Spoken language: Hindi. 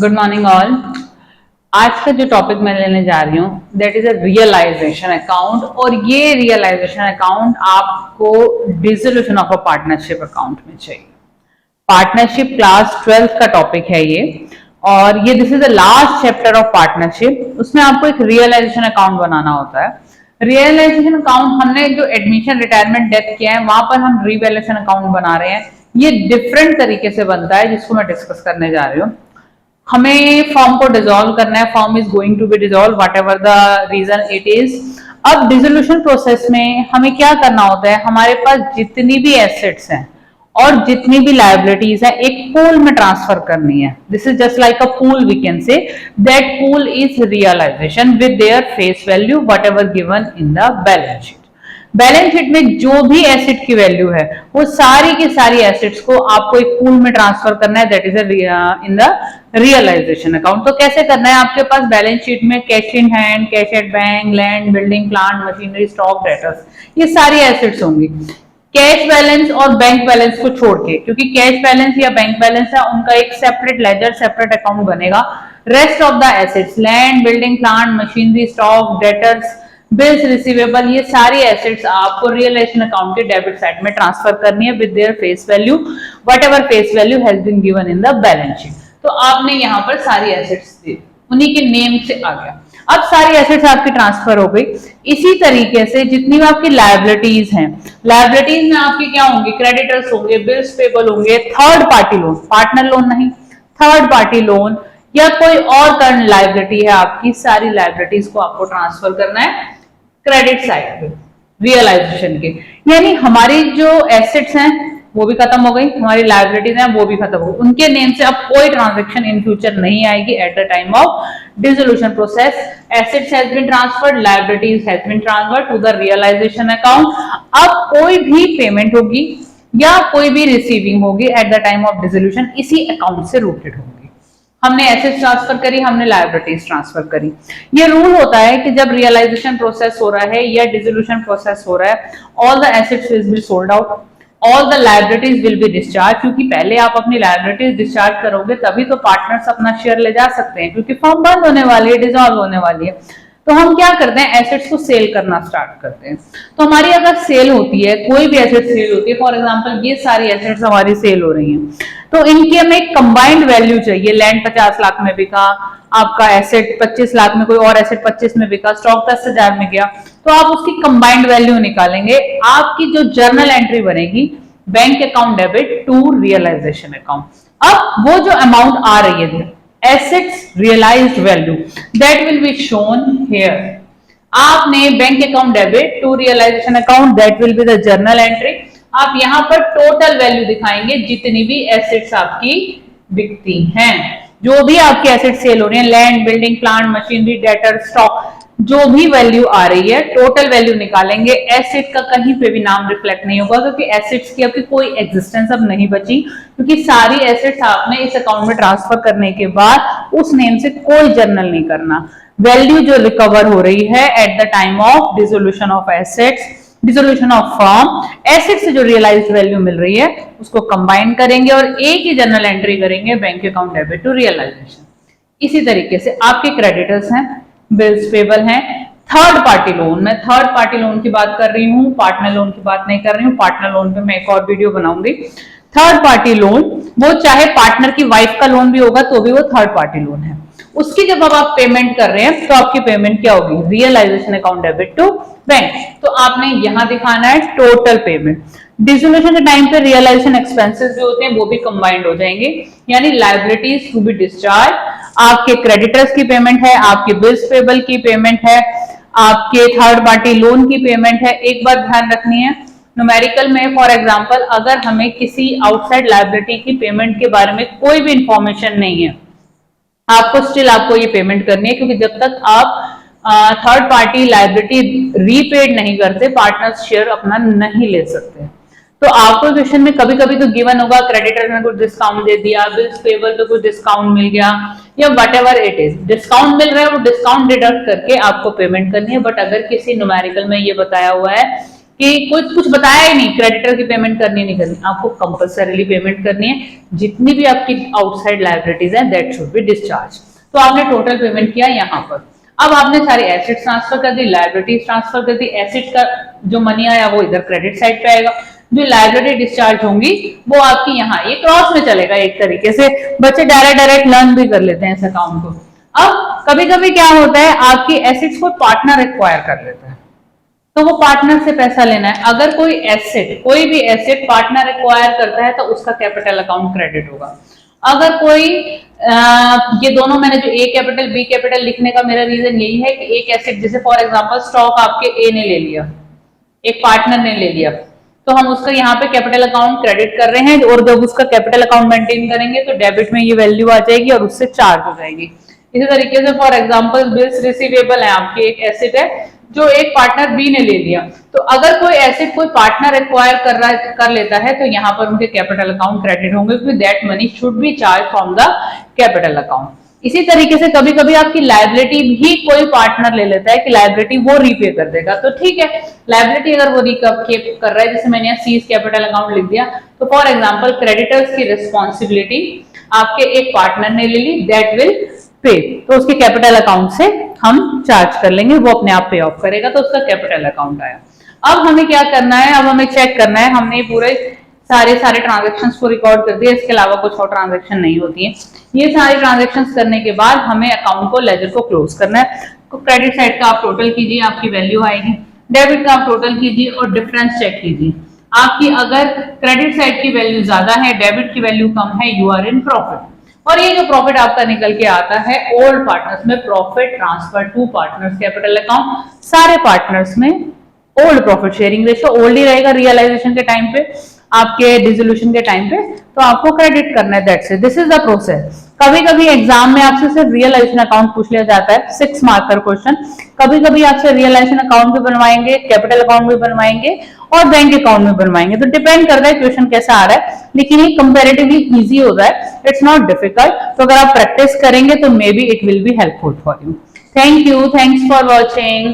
Good morning all. आज का जो टॉपिक मैं लेने जा रही हूँ that is a realisation account, और ये रियलाइजेशन अकाउंट आपको dissolution of a partnership account में चाहिए। पार्टनरशिप क्लास 12 का टॉपिक है ये, और ये this is the last chapter of partnership. उसमें आपको एक रियलाइजेशन अकाउंट बनाना होता है। रियलाइजेशन अकाउंट हमने जो एडमिशन रिटायरमेंट डेथ किया है वहां पर हम रिवैल्यूएशन अकाउंट बना रहे हैं। ये डिफरेंट तरीके से बनता है जिसको मैं डिस्कस करने जा रही हूँ। हमें फॉर्म को डिसॉल्व करना है, form is going to be dissolve whatever the reason it is. अब डिसोल्यूशन प्रोसेस में हमें क्या करना होता है, हमारे पास जितनी भी एसेट्स हैं और जितनी भी लाइबिलिटीज है एक पूल में ट्रांसफर करनी है। This is just like a pool, we can say that pool is realisation with their face value whatever given in the balance sheet. Balance sheet में जो भी एसेट की वैल्यू है वो सारी की सारी एसेट्स को आपको एक पूल में ट्रांसफर करना है, that is in the realisation account. तो कैसे करना है, आपके पास बैलेंस शीट में cash in hand, cash at bank, land, building, plant, machinery, stock, debtors, ये सारी एसेट्स होंगी। कैश बैलेंस और बैंक बैलेंस को छोड़ के, क्योंकि कैश बैलेंस या बैंक बैलेंस है उनका एक सेपरेट लेजर, सेपरेट अकाउंट बनेगा। Rest of the assets, land, building, plant, machinery, stock, debtors, bills receivable, ये सारी एसेट्स आपको रियलाइजेशन अकाउंट के डेबिट साइड में ट्रांसफर करनी है with their face value whatever face value has been given in the balance sheet. तो आपने यहाँ पर सारी एसेट्स दी, उन्हीं के नेम से आ गया। अब सारी एसेट्स आपकी ट्रांसफर हो गई। इसी तरीके से जितनी भी आपकी लायबिलिटीज हैं, लायबिलिटीज में आपकी क्या होंगी, क्रेडिटर्स होंगे, बिल्स पेबल होंगे, third party loan, partner loan नहीं, थर्ड पार्टी लोन या कोई और करंट लायबिलिटी है आपकी, सारी लायबिलिटीज को आपको ट्रांसफर करना है क्रेडिट साइड पे रियलाइजेशन के। यानी हमारी जो एसेट्स हैं वो भी खत्म हो गई, हमारी लायबिलिटीज हैं वो भी खत्म हो गई, उनके नेम से अब कोई ट्रांजैक्शन इन फ्यूचर नहीं आएगी at the time of dissolution process. Assets has been transferred, liabilities has been transferred to the realisation account. अब कोई भी पेमेंट होगी या कोई भी रिसीविंग होगी eight the time of dissolution इसी अकाउंट से रूटेड होगी। हमने एसेट्स ट्रांसफर करी, हमने लायबिलिटीज ट्रांसफर करी। ये रूल होता है कि जब रियलाइजेशन प्रोसेस हो रहा है या डिसोल्यूशन प्रोसेस हो रहा है, all the assets will be sold out, all the liabilities will be discharge. क्योंकि पहले आप अपनी लायबिलिटीज डिस्चार्ज करोगे तभी तो पार्टनर्स अपना शेयर ले जा सकते हैं, क्योंकि फर्म बंद होने वाली है, डिसॉल्व होने वाली है। तो हम क्या करते हैं, एसेट्स को सेल करना स्टार्ट करते हैं। तो हमारी अगर सेल होती है, कोई भी एसेट सेल होती है, फॉर एग्जांपल ये सारी एसेट्स हमारी सेल हो रही हैं, तो इनकी हमें एक कंबाइंड वैल्यू चाहिए। लैंड 50 लाख में बिका, आपका एसेट 25 लाख में, कोई और एसेट 25 में बिका, स्टॉक 10,000 में गया, तो आप उसकी कंबाइंड वैल्यू निकालेंगे। आपकी जो जर्नल एंट्री बनेगी, bank account debit to realisation account. अब वो जो अमाउंट आ रही है assets realized value that will be shown here. आपने bank account debit to realisation account, that will be the journal entry. आप यहाँ पर टोटल वैल्यू दिखाएंगे जितनी भी एसेट्स आपकी बिकती हैं, जो भी आपकी एसेट सेल हो रही है, land, building, plant, machinery, debtor, stock, जो भी वैल्यू आ रही है टोटल वैल्यू निकालेंगे। एसेट का कहीं पे भी नाम रिफ्लेक्ट नहीं होगा, क्योंकि एसेट्स की आपकी कोई एग्जिस्टेंस अब नहीं बची, क्योंकि सारी एसेट्स आपने इस अकाउंट में ट्रांसफर करने के बाद उस नेम से कोई जर्नल नहीं करना। वैल्यू जो रिकवर हो रही है eight the time of dissolution of assets, dissolution of firm, asset से जो रियलाइज्ड वैल्यू मिल रही है उसको कंबाइन करेंगे और एक ही जर्नल एंट्री करेंगे, bank account debit to realisation. इसी तरीके से आपके क्रेडिटर्स हैं, बिल्स पेबल हैं, थर्ड पार्टी लोन, मैं थर्ड पार्टी लोन की बात कर रही हूँ, पार्टनर लोन की बात नहीं कर रही हूँ। पार्टनर लोन पे मैं एक और वीडियो बनाऊंगी। थर्ड पार्टी लोन, वो चाहे पार्टनर की वाइफ का लोन भी होगा तो भी वो थर्ड पार्टी लोन है। उसकी जब अब आप पेमेंट कर रहे हैं तो आपकी पेमेंट क्या होगी, realisation account debit to bank. तो आपने यहां दिखाना है टोटल पेमेंट। डिसोल्यूशन के टाइम पे रियलाइजेशन एक्सपेंसेस जो होते हैं वो भी कंबाइंड हो जाएंगे, यानी लायबिलिटीज टू बी डिस्चार्ज, आपके क्रेडिटर्स की पेमेंट है, आपके बिल्स पेबल की पेमेंट है, आपके थर्ड पार्टी लोन की पेमेंट है। एक बात ध्यान रखनी है, न्यूमेरिकल में फॉर एग्जांपल अगर हमें किसी आउटसाइड लायबिलिटी की पेमेंट के बारे में कोई भी इंफॉर्मेशन नहीं है, आपको स्टिल आपको ये पेमेंट करनी है, क्योंकि जब तक आप थर्ड पार्टी लायबिलिटी रीपेड नहीं करते पार्टनर्स शेयर अपना नहीं ले सकते। तो आपको क्वेश्चन में कभी कभी तो गिवन होगा क्रेडिटर ने कुछ डिस्काउंट दे दिया, बिल्स पेबल पे कुछ डिस्काउंट मिल गया, या whatever it is, discount मिल रहा है वो डिस्काउंट डिडक्ट करके आपको पेमेंट करनी है। बट अगर किसी न्यूमेरिकल में ये बताया हुआ है कि कुछ बताया ही नहीं, क्रेडिटर की पेमेंट करनी नहीं करनी, आपको कंपल्सरीली पेमेंट करनी है। जितनी भी आपकी आउटसाइड लायबिलिटीज है दैट शुड बी डिस्चार्ज। तो आपने टोटल पेमेंट किया यहाँ पर। अब आपने सारी एसेट्स ट्रांसफर कर दी, लायबिलिटीज ट्रांसफर कर दी, एसेट का जो मनी आया वो इधर क्रेडिट साइड पे आएगा, जो लायबिलिटी डिस्चार्ज होंगी वो आपकी यहाँ ये क्रॉस में चलेगा। एक तरीके से बच्चे डायरेक्ट लर्न भी कर लेते हैं इस अकाउंट को। अब कभी कभी क्या होता है, आपकी एसेट्स को पार्टनर एक्वायर कर लेता है, तो वो पार्टनर से पैसा लेना है। अगर कोई एसेट, कोई भी एसेट पार्टनर एक्वायर करता है तो उसका कैपिटल अकाउंट क्रेडिट होगा। अगर कोई ये दोनों, मैंने जो ए कैपिटल बी कैपिटल लिखने का मेरा रीजन यही है कि एक एसेट, जैसे फॉर एग्जांपल स्टॉक आपके ए ने ले लिया, एक पार्टनर ने ले लिया, तो हम उसका यहाँ पे कैपिटल अकाउंट क्रेडिट कर रहे हैं, और जब उसका कैपिटल अकाउंट मेंटेन करेंगे तो डेबिट में ये वैल्यू आ जाएगी और उससे चार्ज हो जाएगी। इसी तरीके से फॉर एग्जांपल बिल्स रिसीवेबल है आपकी, एक एसेट है जो एक पार्टनर बी ने ले लिया, तो अगर कोई एसेट कोई पार्टनर एक्वायर कर लेता है तो यहाँ पर उनके कैपिटल अकाउंट क्रेडिट होंगे, क्योंकि that money should be charge from the capital account. इसी तरीके से कभी कभी आपकी लायबिलिटी भी कोई पार्टनर ले लेता है कि लायबिलिटी वो रीपे कर देगा, तो ठीक है, लायबिलिटी अगर वो रीपे कर रहा है, जैसे मैंने यहाँ सीज कैपिटल अकाउंट लिख दिया, तो फॉर एग्जांपल क्रेडिटर्स की रिस्पॉन्सिबिलिटी आपके एक पार्टनर ने ले ली, दैट विल पे, तो उसके कैपिटल अकाउंट से हम चार्ज कर लेंगे, वो अपने आप पे ऑफ करेगा, तो उसका कैपिटल अकाउंट आया। अब हमें क्या करना है, अब हमें चेक करना है, हमने पूरे सारे ट्रांजैक्शंस को रिकॉर्ड कर दिया, इसके अलावा कुछ और ट्रांजैक्शन नहीं होती है। ये सारी ट्रांजैक्शंस करने के बाद हमें अकाउंट को, लेजर को क्लोज करना है। तो क्रेडिट साइड का आप टोटल कीजिए, आपकी वैल्यू आएगी, डेबिट का आप टोटल कीजिए और डिफरेंस चेक कीजिए। आपकी अगर क्रेडिट साइड की वैल्यू ज्यादा है, डेबिट की वैल्यू कम है, यू आर इन प्रॉफिट। और ये जो प्रॉफिट आपका निकल के आता है ओल्ड पार्टनर्स में, profit transfer to partners capital account, सारे पार्टनर्स में old profit sharing ratio old ही रहेगा। रियलाइजेशन के टाइम पे, आपके डिसोल्यूशन के टाइम पे तो आपको क्रेडिट करना है, that's it, this is the process. कभी कभी एग्जाम में आपसे सिर्फ रियलाइजेशन अकाउंट पूछ लिया जाता है, 6 मार्कर क्वेश्चन। कभी कभी आपसे रियलाइजेशन अकाउंट भी बनवाएंगे, कैपिटल अकाउंट भी बनवाएंगे और बैंक अकाउंट भी बनवाएंगे, तो डिपेंड करता है क्वेश्चन कैसा आ रहा है, लेकिन ये कंपैरेटिवली इजी होता है, इट्स नॉट डिफिकल्ट। तो अगर आप प्रैक्टिस करेंगे तो may be it will be helpful for you. Thank you, thanks for watching.